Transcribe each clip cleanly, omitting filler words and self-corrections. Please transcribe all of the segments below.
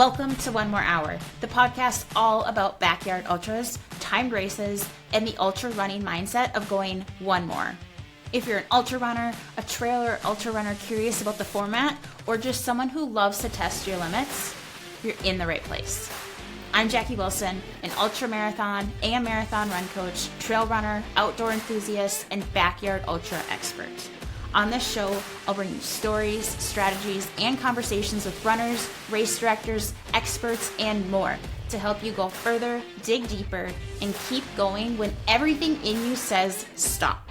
Welcome to One More Hour, the podcast all about backyard ultras, timed races, and the ultra running mindset of going one more. If you're an ultra runner, a trail or ultra runner curious about the format, or just someone who loves to test your limits, you're in the right place. I'm Jackie Wilson, an ultra marathon and marathon run coach, trail runner, outdoor enthusiast, and backyard ultra expert. On this show, I'll bring you stories, strategies, and conversations with runners, race directors, experts, and more to help you go further, dig deeper, and keep going when everything in you says stop.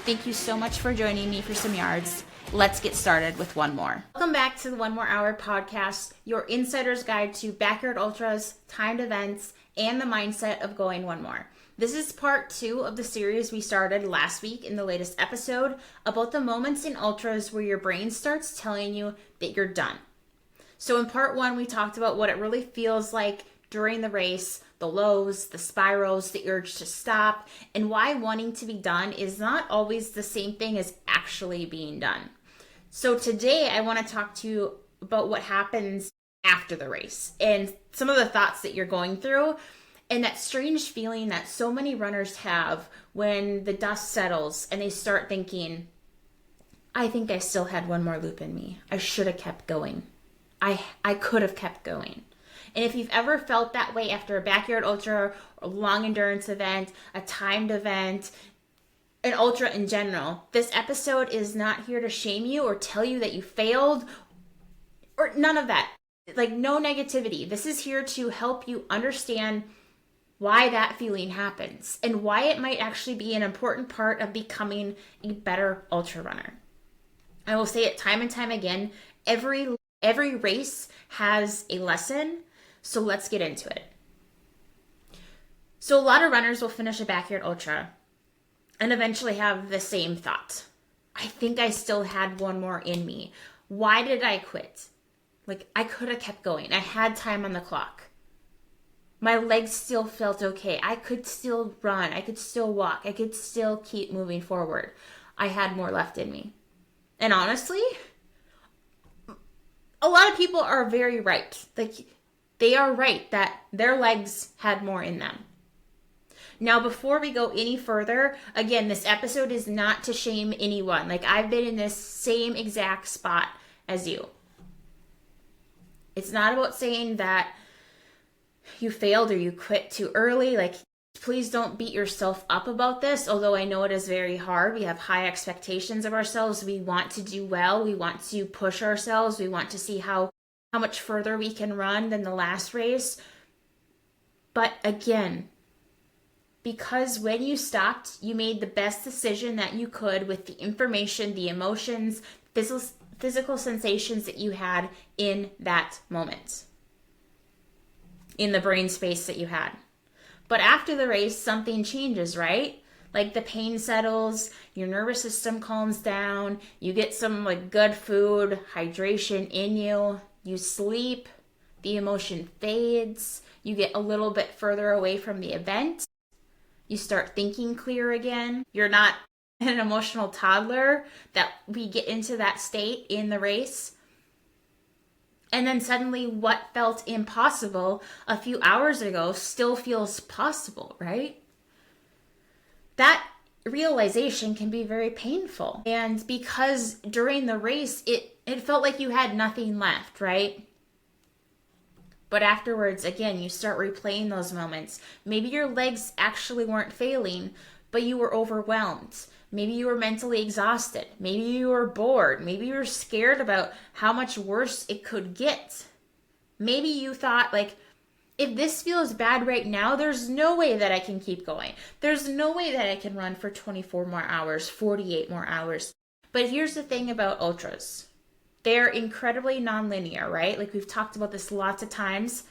Thank you so much for joining me for some yards. Let's get started with one more. Welcome back to the One More Hour podcast, your insider's guide to backyard ultras, timed events, and the mindset of going one more. This is part 2 of the series we started last week in the latest episode about the moments in ultras where your brain starts telling you that you're done. So in part 1, we talked about what it really feels like during the race, the lows, the spirals, the urge to stop, and why wanting to be done is not always the same thing as actually being done. So today I want to talk to you about what happens after the race and some of the thoughts that you're going through. And that strange feeling that so many runners have when the dust settles and they start thinking, I think I still had one more loop in me. I should have kept going. I could have kept going. And if you've ever felt that way after a backyard ultra, a long endurance event, a timed event, an ultra in general, this episode is not here to shame you or tell you that you failed or none of that. Like no negativity. This is here to help you understand why that feeling happens and why it might actually be an important part of becoming a better ultra runner. I will say it time and time again, every race has a lesson, so let's get into it. So a lot of runners will finish a backyard ultra and eventually have the same thought. I think I still had one more in me. Why did I quit? Like I could have kept going. I had time on the clock. My legs still felt okay. I could still run. I could still walk. I could still keep moving forward. I had more left in me. And honestly, a lot of people are very right. Like they are right that their legs had more in them. Now, before we go any further, again, this episode is not to shame anyone. Like I've been in this same exact spot as you. It's not about saying that you failed or you quit too early. Like, please don't beat yourself up about this. Although I know it is very hard. We have high expectations of ourselves. We want to do well. We want to push ourselves. We want to see how much further we can run than the last race. But again, because when you stopped, you made the best decision that you could with the information, the emotions, physical sensations that you had in that moment, in the brain space that you had. But after the race, something changes, right? Like the pain settles, your nervous system calms down, you get some like good food, hydration in you, you sleep, the emotion fades, you get a little bit further away from the event, you start thinking clear again. You're not an emotional toddler that we get into that state in the race. And then suddenly what felt impossible a few hours ago still feels possible, right? That realization can be very painful. And because during the race, it felt like you had nothing left, right? But afterwards, again, you start replaying those moments. Maybe your legs actually weren't failing, but you were overwhelmed. Maybe you were mentally exhausted. Maybe you were bored. Maybe you were scared about how much worse it could get. Maybe you thought, like, if this feels bad right now, there's no way that I can keep going. There's no way that I can run for 24 more hours, 48 more hours. But here's the thing about ultras. They're incredibly nonlinear, right? Like we've talked about this lots of times.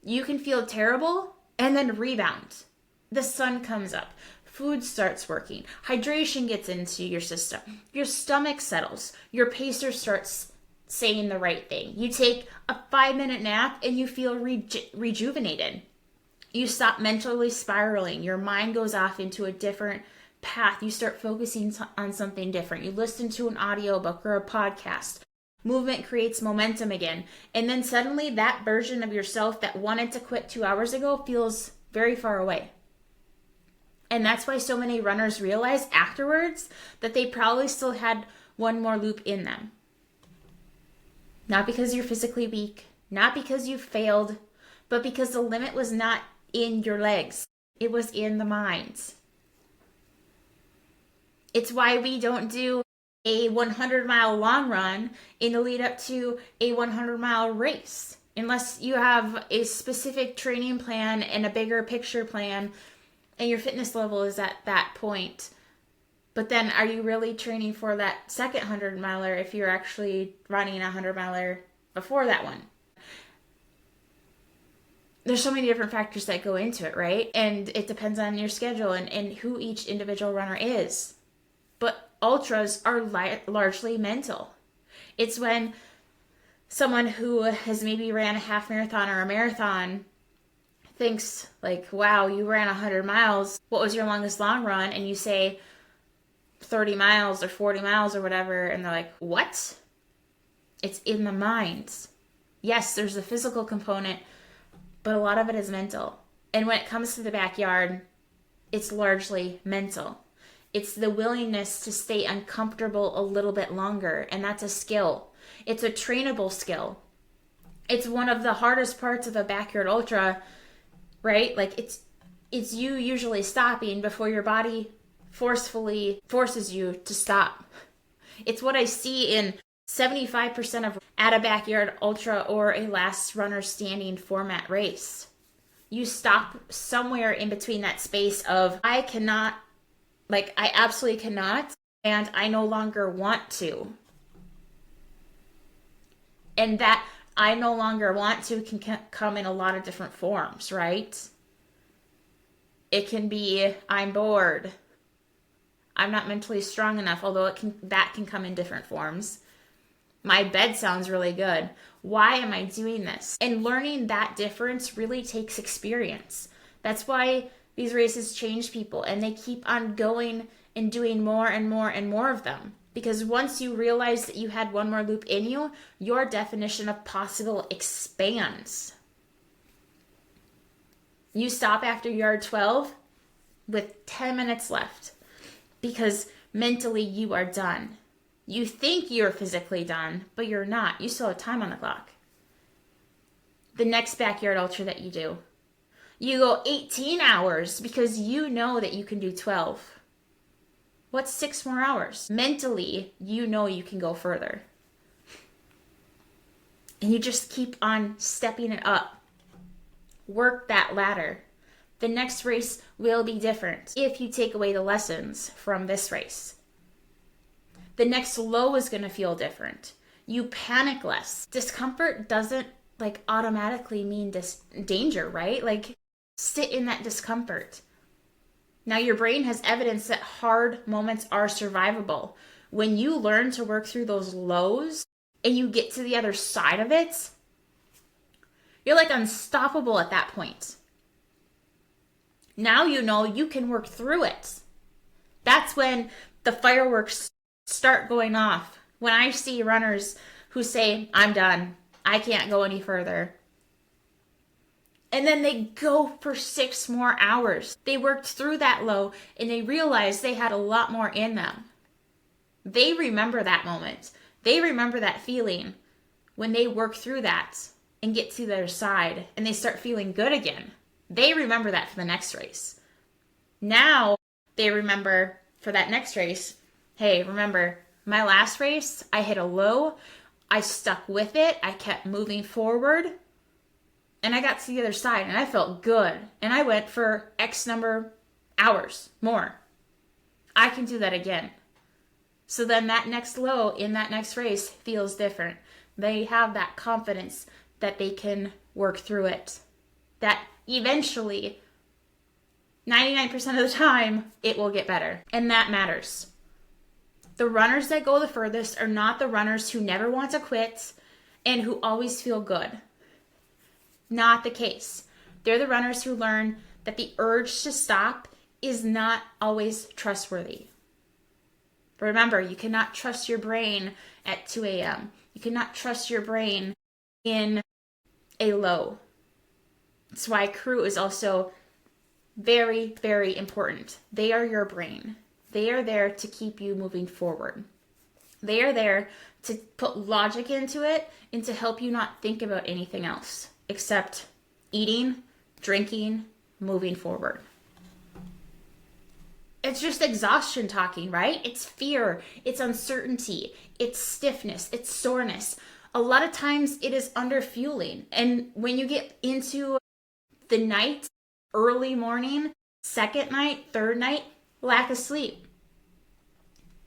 You can feel terrible and then rebound. The sun comes up. Food starts working. Hydration gets into your system. Your stomach settles. Your pacer starts saying the right thing. You take a 5-minute nap and you feel rejuvenated. You stop mentally spiraling. Your mind goes off into a different path. You start focusing on something different. You listen to an audiobook or a podcast. Movement creates momentum again. And then suddenly that version of yourself that wanted to quit 2 hours ago feels very far away. And that's why so many runners realize afterwards that they probably still had one more loop in them. Not because you're physically weak, not because you failed, but because the limit was not in your legs. It was in the mind. It's why we don't do a 100-mile long run in the lead up to a 100-mile race. Unless you have a specific training plan and a bigger picture plan and your fitness level is at that point. But then are you really training for that second 100-miler if you're actually running a 100-miler before that one? There's so many different factors that go into it, right? And it depends on your schedule and who each individual runner is. But ultras are largely mental. It's when someone who has maybe ran a half marathon or a marathon thinks like, wow, you ran 100 miles. What was your longest long run? And you say 30 miles or 40 miles or whatever. And they're like, what? It's in the mind. Yes, there's a physical component, but a lot of it is mental. And when it comes to the backyard, it's largely mental. It's the willingness to stay uncomfortable a little bit longer, and that's a skill. It's a trainable skill. It's one of the hardest parts of a backyard ultra, right? Like it's you usually stopping before your body forcefully forces you to stop. It's what I see in 75% of at a backyard ultra or a last runner standing format race. You stop somewhere in between that space of I absolutely cannot, and I no longer want to. And that I no longer want to can come in a lot of different forms, right? It can be I'm bored. I'm not mentally strong enough, although that can come in different forms. My bed sounds really good. Why am I doing this? And learning that difference really takes experience. That's why these races change people and they keep on going and doing more and more and more of them. Because once you realize that you had one more loop in you, your definition of possible expands. You stop after yard 12 with 10 minutes left because mentally you are done. You think you're physically done, but you're not. You still have time on the clock. The next backyard ultra that you do, you go 18 hours because you know that you can do 12. What's 6 more hours? Mentally, you know you can go further. And you just keep on stepping it up. Work that ladder. The next race will be different if you take away the lessons from this race. The next low is going to feel different. You panic less. Discomfort doesn't automatically mean danger, right? Sit in that discomfort. Now your brain has evidence that hard moments are survivable. When you learn to work through those lows and you get to the other side of it, you're unstoppable at that point. Now you know you can work through it. That's when the fireworks start going off. When I see runners who say, I'm done, I can't go any further. And then they go for 6 more hours. They worked through that low and they realized they had a lot more in them. They remember that moment. They remember that feeling when they work through that and get to their side and they start feeling good again. They remember that for the next race. Now they remember for that next race, hey, remember my last race, I hit a low, I stuck with it, I kept moving forward, and I got to the other side and I felt good. And I went for X number hours more. I can do that again. So then that next low in that next race feels different. They have that confidence that they can work through it. That eventually, 99% of the time, it will get better. And that matters. The runners that go the furthest are not the runners who never want to quit and who always feel good. Not the case. They're the runners who learn that the urge to stop is not always trustworthy. Remember, you cannot trust your brain at 2 a.m. You cannot trust your brain in a low. That's why crew is also very, very important. They are your brain. They are there to keep you moving forward. They are there to put logic into it and to help you not think about anything else except eating, drinking, moving forward. It's just exhaustion talking, right? It's fear, it's uncertainty, it's stiffness, it's soreness. A lot of times it is underfueling. And when you get into the night, early morning, second night, third night, lack of sleep.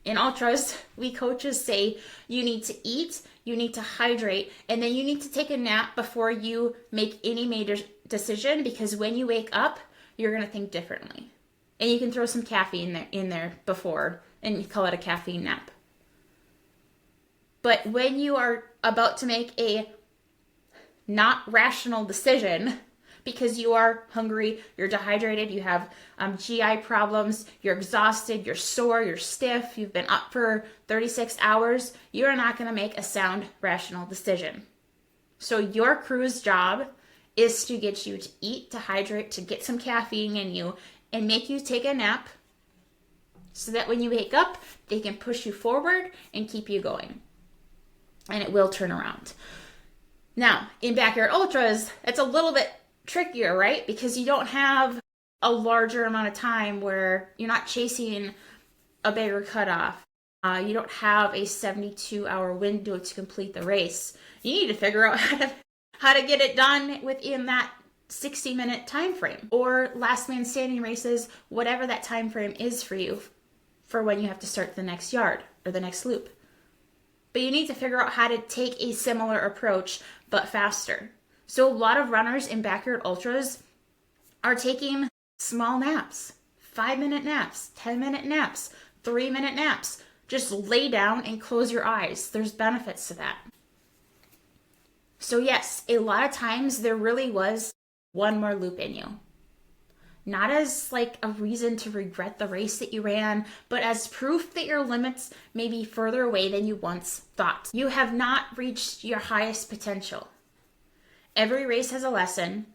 In ultras, we coaches say you need to eat, you need to hydrate, and then you need to take a nap before you make any major decision, because when you wake up, you're going to think differently. And you can throw some caffeine in there before, and you call it a caffeine nap. But when you are about to make a not rational decision, because you are hungry, you're dehydrated, you have GI problems, you're exhausted, you're sore, you're stiff, you've been up for 36 hours, you're not going to make a sound, rational decision. So your crew's job is to get you to eat, to hydrate, to get some caffeine in you, and make you take a nap so that when you wake up, they can push you forward and keep you going. And it will turn around. Now, in backyard ultras, it's a little bit trickier, right? Because you don't have a larger amount of time where you're not chasing a bigger cutoff. You don't have a 72-hour window to complete the race. You need to figure out how to get it done within that 60-minute time frame, or last man standing races, whatever that time frame is for you for when you have to start the next yard or the next loop. But you need to figure out how to take a similar approach but faster. So a lot of runners in backyard ultras are taking small naps, 5-minute naps, 10-minute naps, 3-minute naps. Just lay down and close your eyes. There's benefits to that. So yes, a lot of times there really was one more loop in you. Not as like a reason to regret the race that you ran, but as proof that your limits may be further away than you once thought. You have not reached your highest potential. Every race has a lesson.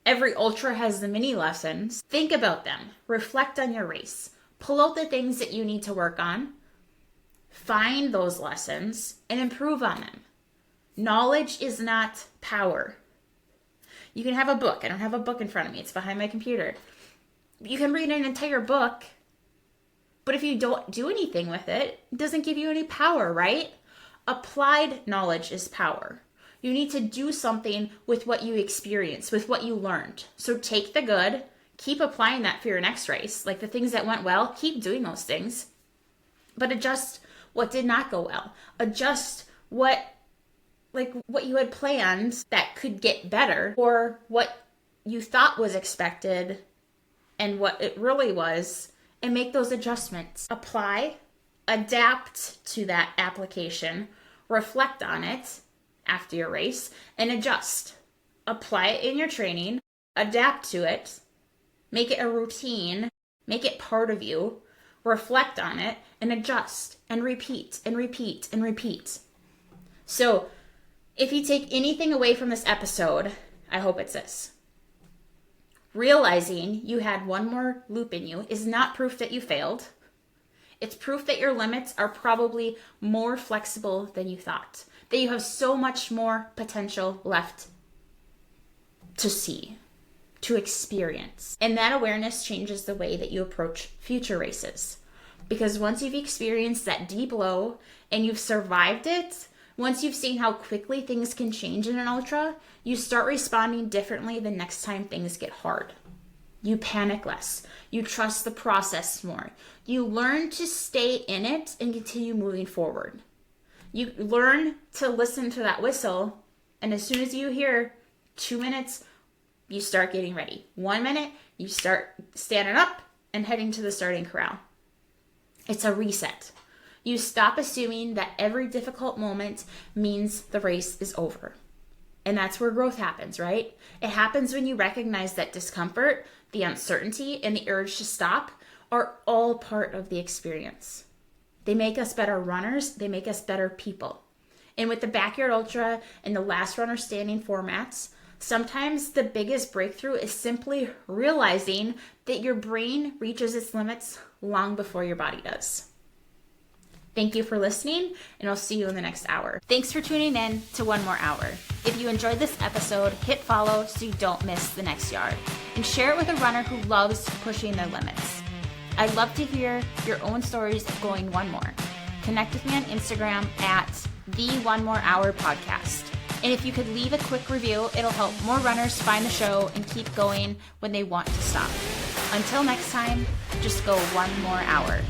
Every ultra has the mini lessons. Think about them. Reflect on your race. Pull out the things that you need to work on. Find those lessons and improve on them. Knowledge is not power. You can have a book. I don't have a book in front of me. It's behind my computer. You can read an entire book, but if you don't do anything with it, it doesn't give you any power, right? Applied knowledge is power. You need to do something with what you experienced, with what you learned. So take the good, keep applying that for your next race. Like the things that went well, keep doing those things. But adjust what did not go well. Adjust what you had planned that could get better, or what you thought was expected and what it really was, and make those adjustments. Apply, adapt to that application, reflect on it after your race, and adjust. Apply it in your training, adapt to it, make it a routine, make it part of you, reflect on it, and adjust, and repeat, and repeat, and repeat. So, if you take anything away from this episode, I hope it's this. Realizing you had one more loop in you is not proof that you failed. It's proof that your limits are probably more flexible than you thought. That you have so much more potential left to see, to experience. And that awareness changes the way that you approach future races. Because once you've experienced that deep low and you've survived it, once you've seen how quickly things can change in an ultra, you start responding differently the next time things get hard. You panic less. You trust the process more. You learn to stay in it and continue moving forward. You learn to listen to that whistle, and as soon as you hear 2 minutes, you start getting ready. 1 minute, you start standing up and heading to the starting corral. It's a reset. You stop assuming that every difficult moment means the race is over. And that's where growth happens, right? It happens when you recognize that discomfort, the uncertainty, and the urge to stop are all part of the experience. They make us better runners. They make us better people. And with the Backyard Ultra and the Last Runner Standing formats, sometimes the biggest breakthrough is simply realizing that your brain reaches its limits long before your body does. Thank you for listening, and I'll see you in the next hour. Thanks for tuning in to One More Hour. If you enjoyed this episode, hit follow so you don't miss the next yard, and share it with a runner who loves pushing their limits. I'd love to hear your own stories of going one more. Connect with me on Instagram at the One More Hour Podcast. And if you could leave a quick review, it'll help more runners find the show and keep going when they want to stop. Until next time, just go one more hour.